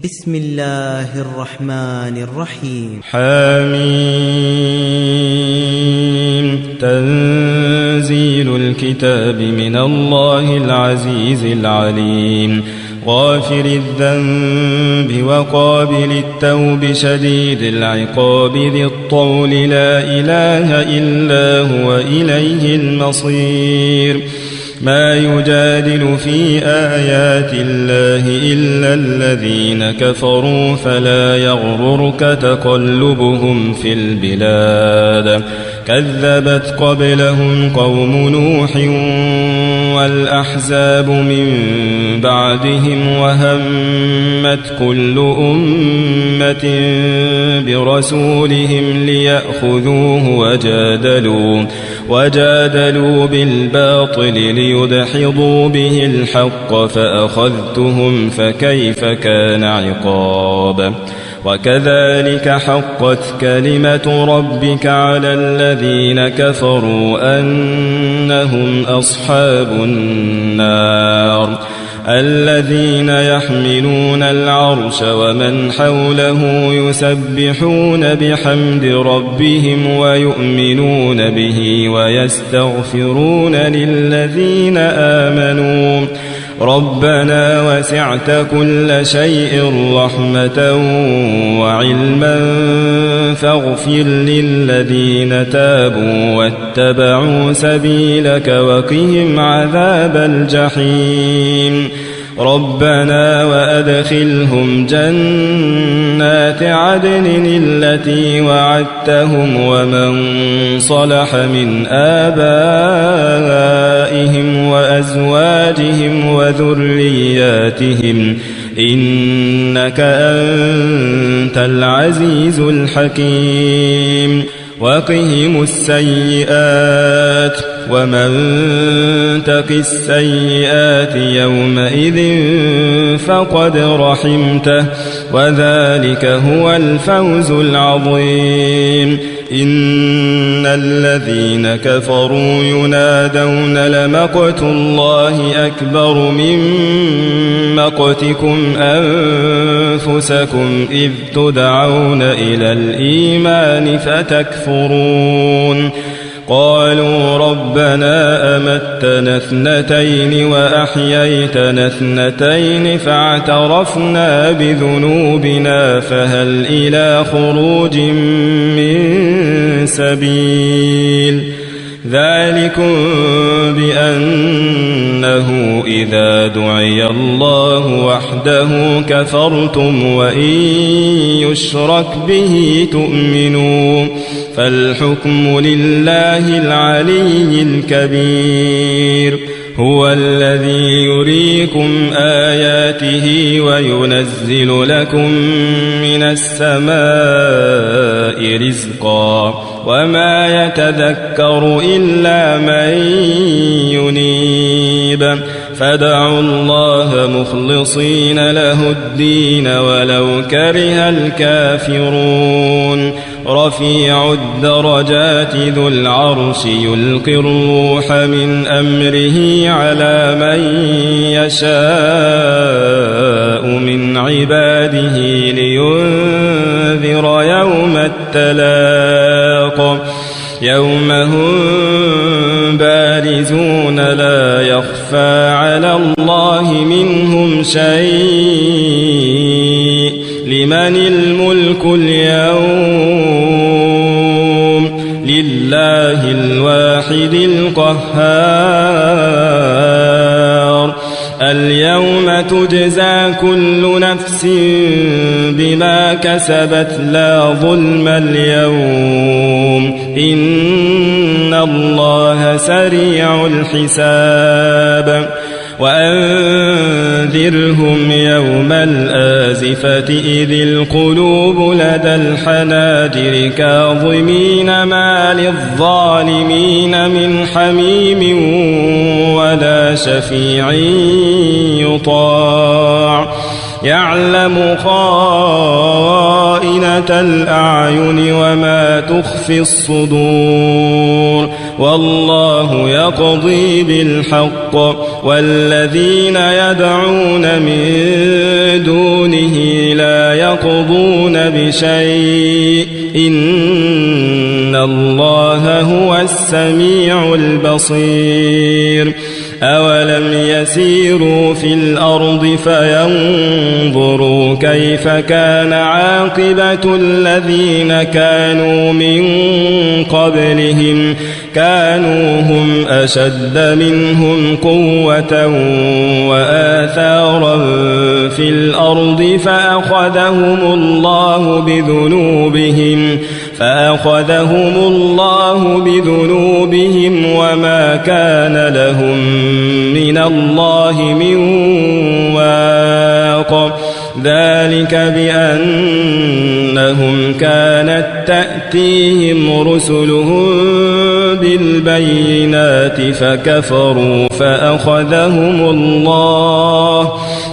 بسم الله الرحمن الرحيم. حميم. تنزيل الكتاب من الله العزيز العليم، غافر الذنب وقابل التوب شديد العقاب ذي الطول، لا إله إلا هو إليه المصير. ما يجادل في آيات الله إلا الذين كفروا، فلا يغررك تقلبهم في البلاد. كذبت قبلهم قوم نوح والأحزاب من بعدهم، وهمت كل أمة برسولهم ليأخذوه، وجادلوا بالباطل ليدحضوا به الحق، فأخذتهم فكيف كان عقاب. وكذلك حقت كلمة ربك على الذين كفروا أنهم أصحاب النار. الذين يحملون العرش ومن حوله يسبحون بحمد ربهم ويؤمنون به ويستغفرون للذين آمنوا ربنا وسعت كل شيء رحمة وعلما، فاغفر للذين تابوا واتبعوا سبيلك وقهم عذاب الجحيم. ربنا وأدخلهم جنات عدن التي وعدتهم ومن صلح من آبائهم وأزواجهم وذرياتهم، إنك أنت العزيز الحكيم. وقهم السيئات، ومن تق السيئات يومئذ فقد رحمته، وذلك هو الفوز العظيم. إن الذين كفروا ينادون لمقت الله أكبر من مقتكم أنفسكم إذ تدعون إلى الإيمان فتكفرون. قالوا ربنا أمتنا اثنتين وأحييتنا اثنتين فاعترفنا بذنوبنا فهل إلى خروج من سبيل. ذلكم بأنه إذا دعي الله وحده كفرتم، وإن يشرك به تؤمنوا، فالحكم لله العلي الكبير. هو الذي يريكم آياته وينزل لكم من السماء رزقا، وما يتذكر إلا من ينيب. فادعوا الله مخلصين له الدين ولو كره الكافرون. رفيع الدرجات ذو العرش يلقي الروح من أمره على من يشاء من عباده لينذر يوم التلاق، يوم هم بارزون لا يخفى على الله منهم شيء. لمن الملك اليوم؟ لله الواحد القهار. اليوم تجزى كل نفس بما كسبت لا ظلم اليوم، إن الله سريع الحساب. وأنذرهم يوم الآزفة إذ القلوب لدى الحناجر كاظمين ما للظالمين من حميم ولا شفيع يطاع، يعلم خائنة الأعين وما تخفي الصدور والله يقضي بالحق والذين يدعون من دونه لا يقضون بشيء إن الله هو السميع البصير أولم يسيروا في الأرض فينظروا كيف كان عاقبة الذين كانوا من قبلهم كانوا هم أشد منهم قوة وآثارا في الأرض فأخذهم الله بذنوبهم وما كان لهم من الله من واق ذلك بأنهم كانت تأتيهم رسلهم بالبينات فكفروا فأخذهم الله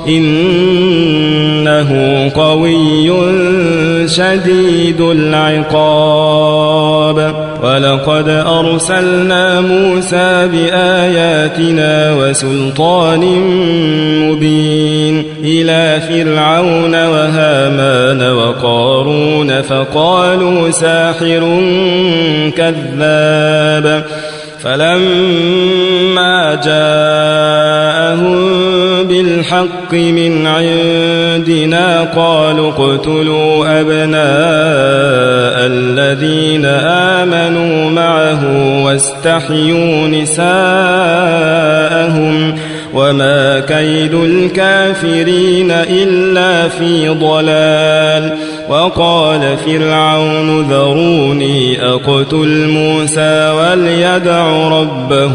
إنه قوي شديد العقاب ولقد أرسلنا موسى بآياتنا وسلطان مبين إلى فرعون وهامان وقارون فقالوا ساحر كذاب فلما جاءهم بالحق من عندنا قالوا اقتلوا أبناء الذين آمنوا معه واستحيوا نساءهم وما كيد الكافرين إلا في ضلال وقال فرعون ذروني أقتل موسى وليدع ربه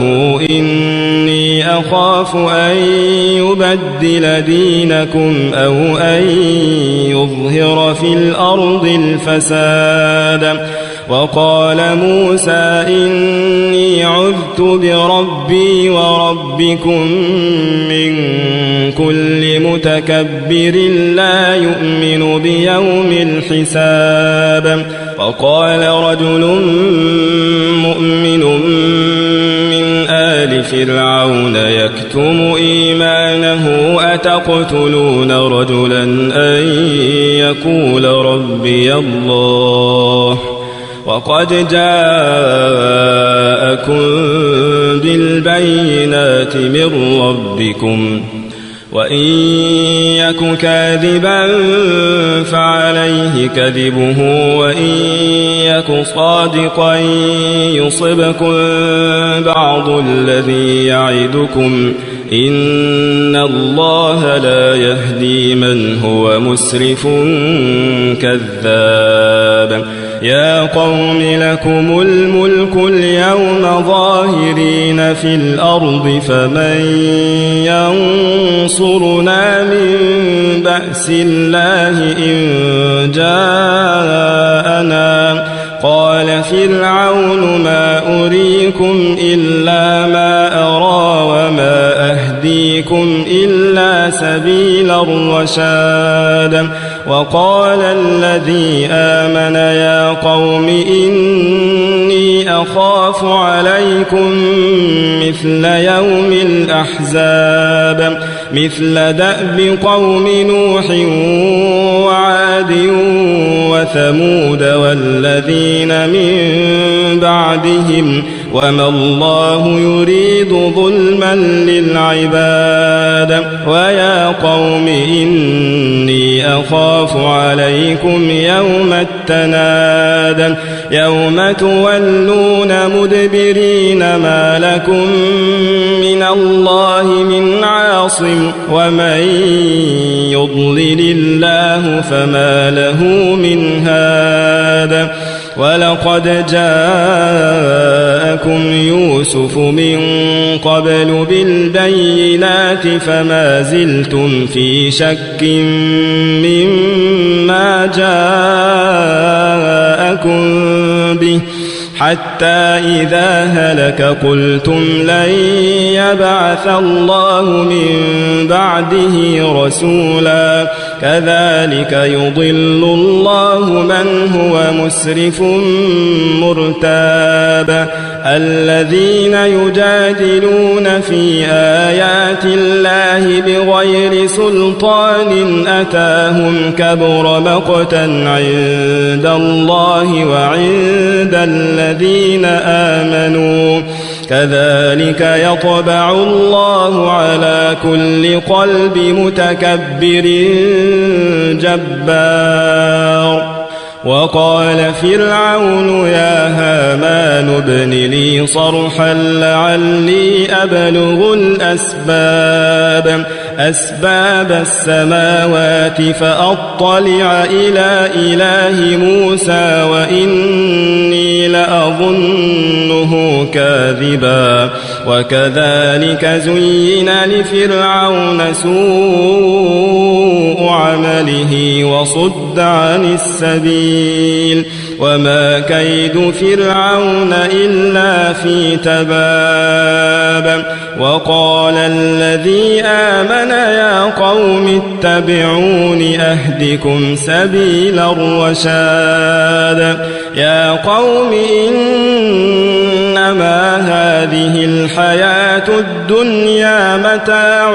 إني أخاف أن يبدل دينكم أو أن يظهر في الأرض الفساد وقال موسى إني عذت بربي وربكم من كل متكبر لا يؤمن بيوم الحساب وقال رجل مؤمن من آل فرعون يكتم إيمانه أتقتلون رجلا أن يقول ربي الله وقد جاءكم بالبينات من ربكم وإن يك كاذبا فعليه كذبه وإن يك صادقا يصبكم بعض الذي يعدكم إن الله لا يهدي من هو مسرف كذاب يا قوم لكم الملك اليوم ظاهرين في الأرض فمن ينصرنا من بأس الله إن جاءنا قال فرعون ما أريكم إلا ما أرى وما أهديكم إلا سبيل الرشاد وقال الذي آمن يا قوم إني أخاف عليكم مثل يوم الأحزاب مثل دأب قوم نوح وعاد وثمود والذين من بعدهم وما الله يريد ظلما للعباد ويا قوم إني أخاف عليكم يوم التناد يوم تولون مدبرين ما لكم من الله من عاصم ومن يضلل الله فما له من هاد ولقد جاءكم يوسف من قبل بالبينات فما زلتم في شك مما جاءكم به حتى إذا هلك قلتم لن يبعث الله من بعده رسولا كذلك يضل الله من هو مسرف مرتاب الذين يجادلون في آيات الله بغير سلطان أتاهم كبر مقتا عند الله وعند الذين آمنوا كذلك يطبع الله على كل قلب متكبر جبار وقال فرعون يا هامان ابن لي صرحا لعلي أبلغ أسباب السماوات فأطلع إلى إله موسى وإني لأظنه كاذبا وكذلك زين لفرعون سوء عمله وصد عن السبيل وما كيد فرعون إلا في تباب وقال الذي آمن يا قوم اتبعون أهدكم سبيل الرشاد يا قوم إنما هذه الحياة الدنيا متاع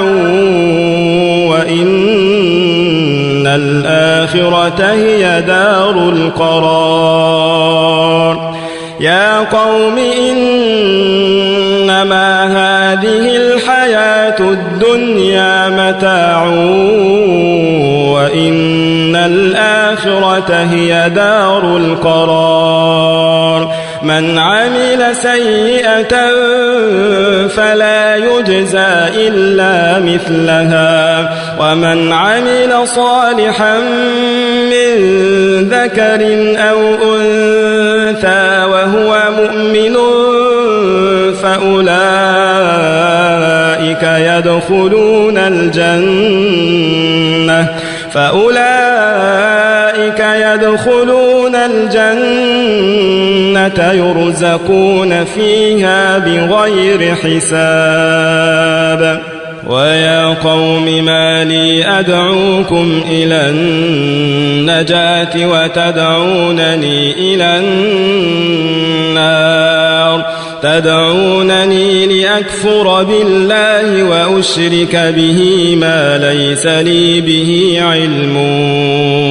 وإن الآخرة هي دار القرار يا قوم إنما هذه الحياة الدنيا متاع وإن الآخرة هي دار القرار من عمل سيئة فلا يجزى إلا مثلها ومن عمل صالحا من ذكر أو أنثى وهو مؤمن فأولئك يدخلون الجنة يرزقون فيها بغير حساب ويا قوم ما لي أدعوكم إلى النجاة وتدعونني إلى النار تدعونني لأكفر بالله وأشرك به ما ليس لي به علم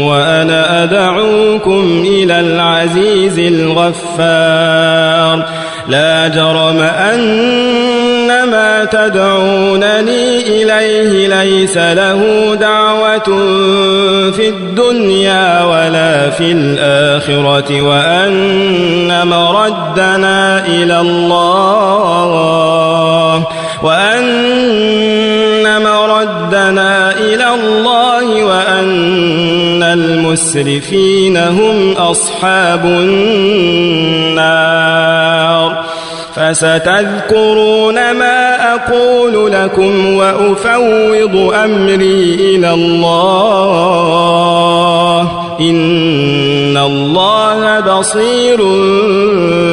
وأنا أدعوكم إلى العزيز الغفار لا جرم أن ما تدعونني إليه ليس له دعوة في الدنيا ولا في الآخرة وأن مردنا إلى الله وأن المسرفين هم أصحاب النار فستذكرون ما أقول لكم وأفوض أمري إلى الله إن الله بصير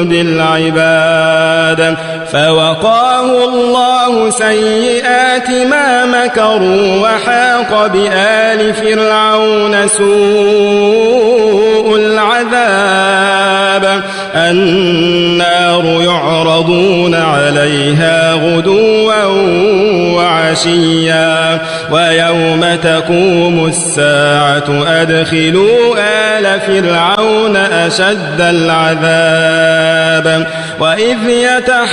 بالعباد فوقاه الله سيئات ما مكروا وحاق بآل فرعون سوء العذاب النار يعرضون عليها غدوا وعشيا ويوم تقوم الساعة أدخلوا آل فرعون أشد العذاب وإذ يتحاجون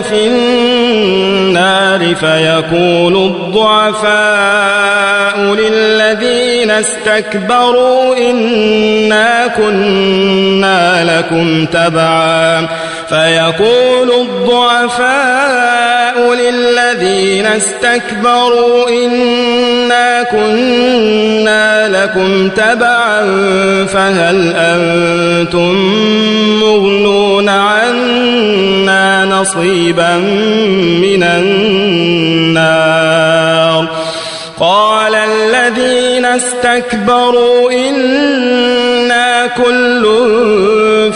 في النار فيقول الضعفاء للذين استكبروا إنا كنا لكم تبعا فيقول الضعفاء للذين استكبروا إنا كنا لكم تبعا فهل أنتم مغنون عنا نصيبا من النار قال الذين استكبروا إنا كل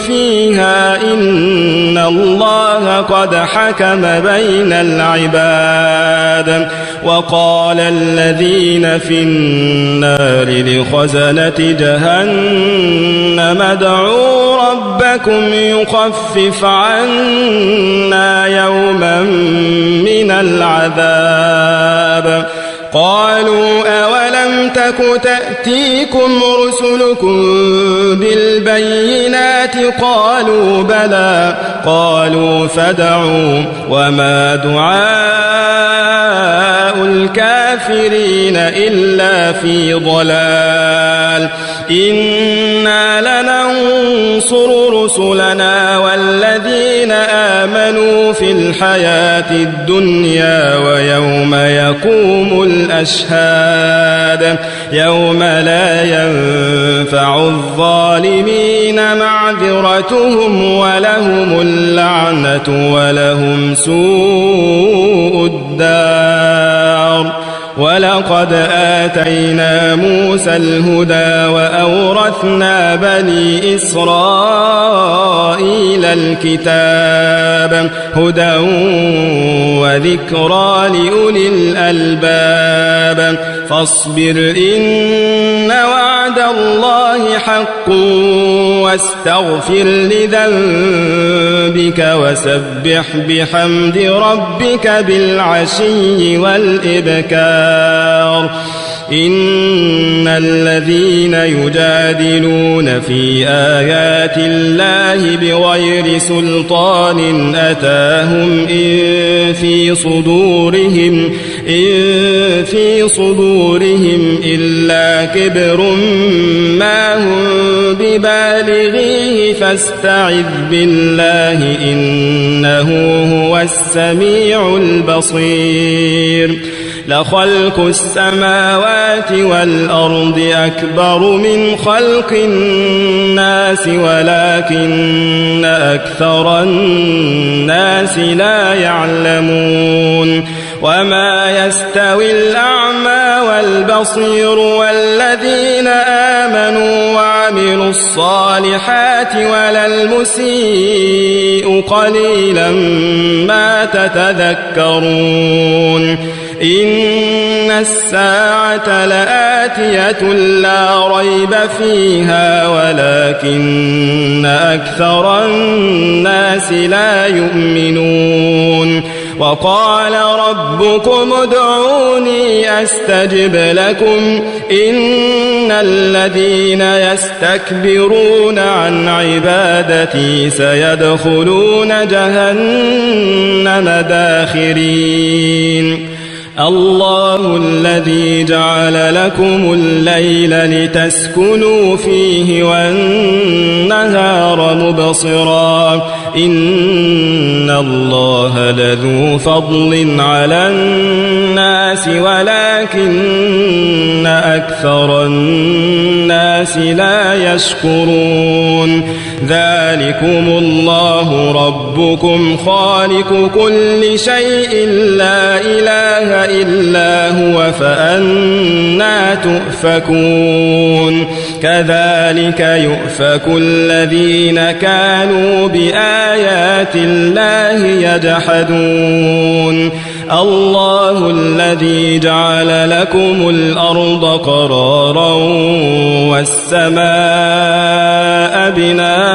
فيها إن الله قد حكم بين العباد. وقال الذين في النار لخزنة جهنم ادعوا ربكم يخفف عنا يوما من العذاب. قالوا أولم تك تأتيكم رسلكم بالبينات قالوا بلى قالوا فادعوا وما دعاء الكافرين إلا في ضلال. إنا لننصر رسلنا والذين آمنوا في الحياة الدنيا ويوم يقوم الأشهاد يوم لا ينفع الظالمين معذرتهم ولهم اللعنة ولهم سوء الدار. ولقد آتينا موسى الهدى وأورثنا بني إسرائيل الكتاب هدى وذكرى لأولي الألباب. فاصبر إن وعد الله حق واستغفر لذنبك وسبح بحمد ربك بالعشي والإبكار. إن الذين يجادلون في آيات الله بغير سلطان أتاهم إن في صدورهم إلا كبر ما هم ببالغيه فاستعذ بالله إنه هو السميع البصير. لخلق السماوات والأرض أكبر من خلق الناس ولكن أكثر الناس لا يعلمون. وما يستوي الأعمى والبصير والذين آمنوا وعملوا الصالحات ولا المسيء قليلا ما تتذكرون. إن الساعة لآتية لا ريب فيها ولكن أكثر الناس لا يؤمنون. وقال ربكم ادعوني أستجب لكم إن الذين يستكبرون عن عبادتي سيدخلون جهنم داخرين. الله الذي جعل لكم الليل لتسكنوا فيه والنهار مبصرا إن الله لذو فضل على الناس ولكن أكثر الناس لا يشكرون. ذلكم الله ربكم خالق كل شيء لا إله إلا هو فأنى تؤفكون. كذلك يؤفك الذين كانوا بآيات الله يجحدون. الله الذي جعل لكم الأرض قرارا والسماء بناء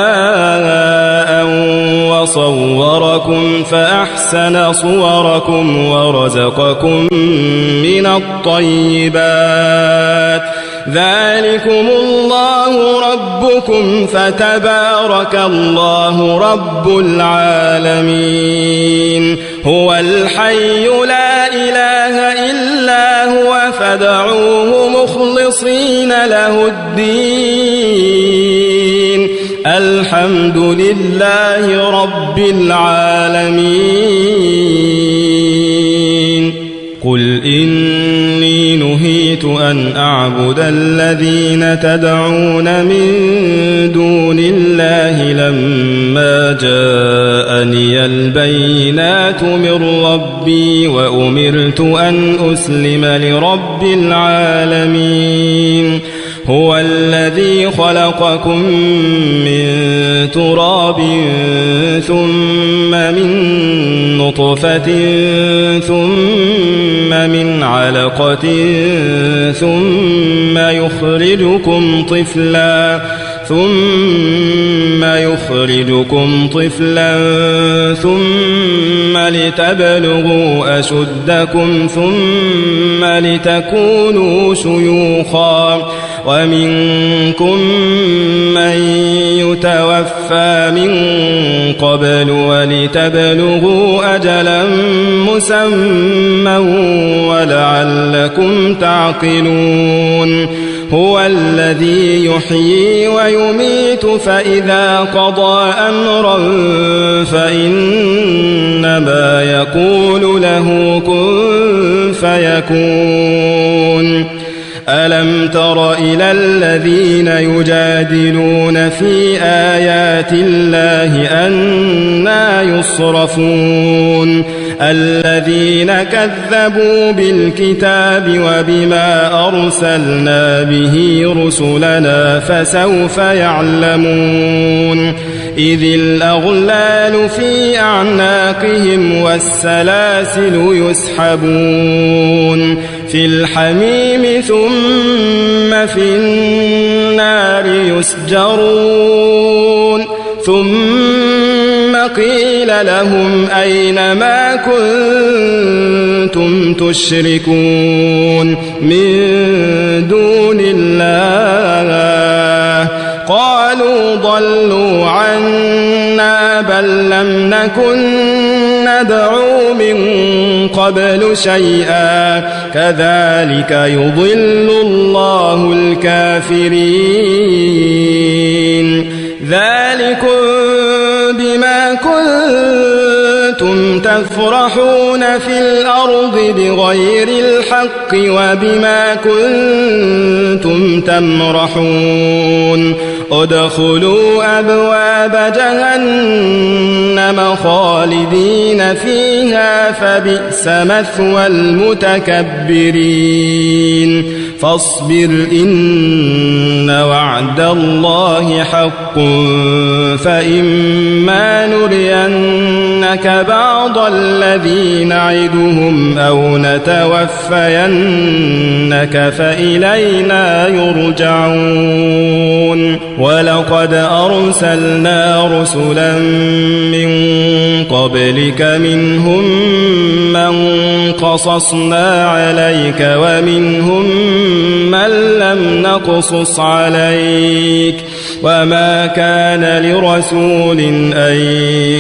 وصوركم فأحسن صوركم ورزقكم من الطيبات. ذلكم الله ربكم فتبارك الله رب العالمين. هو الحي لا إله إلا هو فادعوه مخلصين له الدين. الحمد لله رب العالمين. قل إني نهيت أن أعبد الذين تدعون من دون الله لما جاءني البينات الآيات من ربي وأمرت أن أسلم لرب العالمين هو الذي خلقكم من تراب ثم من نطفة ثم من علقة ثم يخرجكم طفلا ثم لتبلغوا أشدكم ثم لتكونوا شيوخا ومنكم من يتوفى من قبل ولتبلغوا أجلا مسمى ولعلكم تعقلون هو الذي يحيي ويميت فإذا قضى أمرا فإنما يقول له كن فيكون ألم تر إلى الذين يجادلون في آيات الله أنى يصرفون الذين كذبوا بالكتاب وبما أرسلنا به رسلنا فسوف يعلمون إذ الأغلال في أعناقهم والسلاسل يسحبون في الحميم ثم في النار يسجرون ثم قيل لهم أين ما كنتم تشركون من دون الله قالوا ضلوا عنا بل لم نكن ندعو من قبل شيئا كذلك يضل الله الكافرين ذلكم بما كنتم تفرحون في الأرض بغير الحق وبما كنتم تمرحون ادخلوا أبواب جهنم خالدين فيها فبئس مثوى المتكبرين فاصبر إن وعد الله حق فإما نرينك بعض الذي نعدهم أو نتوفينك فإلينا يرجعون ولقد أرسلنا رسلا من قبلك منهم من قصصنا عليك ومنهم من لم نقصص عليك وما كان لرسول أن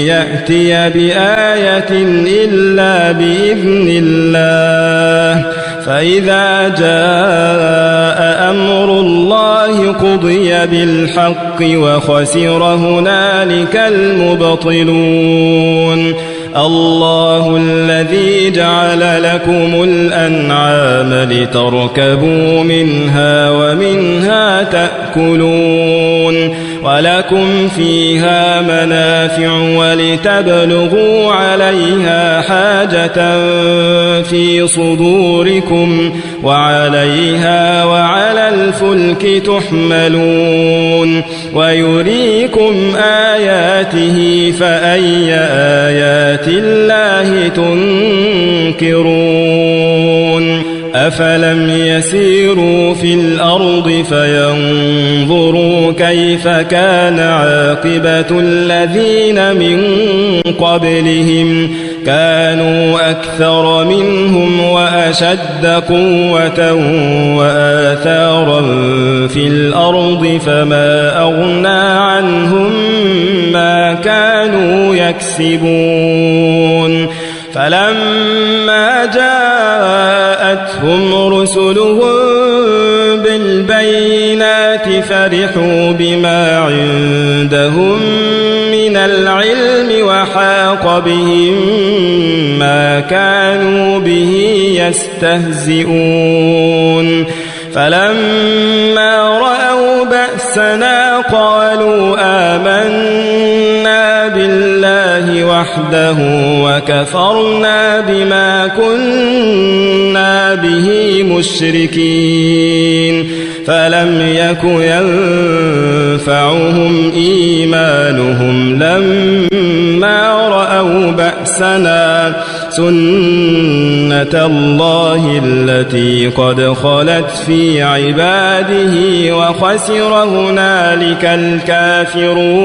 يأتي بآية إلا بإذن الله فإذا جاء أمر الله قضي بالحق وخسر هنالك المبطلون الله الذي جعل لكم الأنعام لتركبوا منها ومنها تأكلون ولكم فيها منافع ولتبلغوا عليها حاجة في صدوركم وعليها وعلى الفلك تحملون ويريكم آياته فأي آيات الله تنكرون أفلم يسيروا في الأرض فينظروا كيف كان عاقبة الذين من قبلهم كانوا أكثر منهم وأشد قوة وآثارا في الأرض فما أغنى عنهم ما كانوا يكسبون فلما جاءتهم رسلهم بالبينات فرحوا بما عندهم من العلم وحاق بهم ما كانوا به يستهزئون فلما رأوا بأسنا قالوا آمنا بالله وحده وكفرنا بما كنا به مشركين فلم يك ينفعهم إيمانهم لما رأوا بأسنا سنة الله التي قد خلت في عباده وخسر هنالك الكافرون.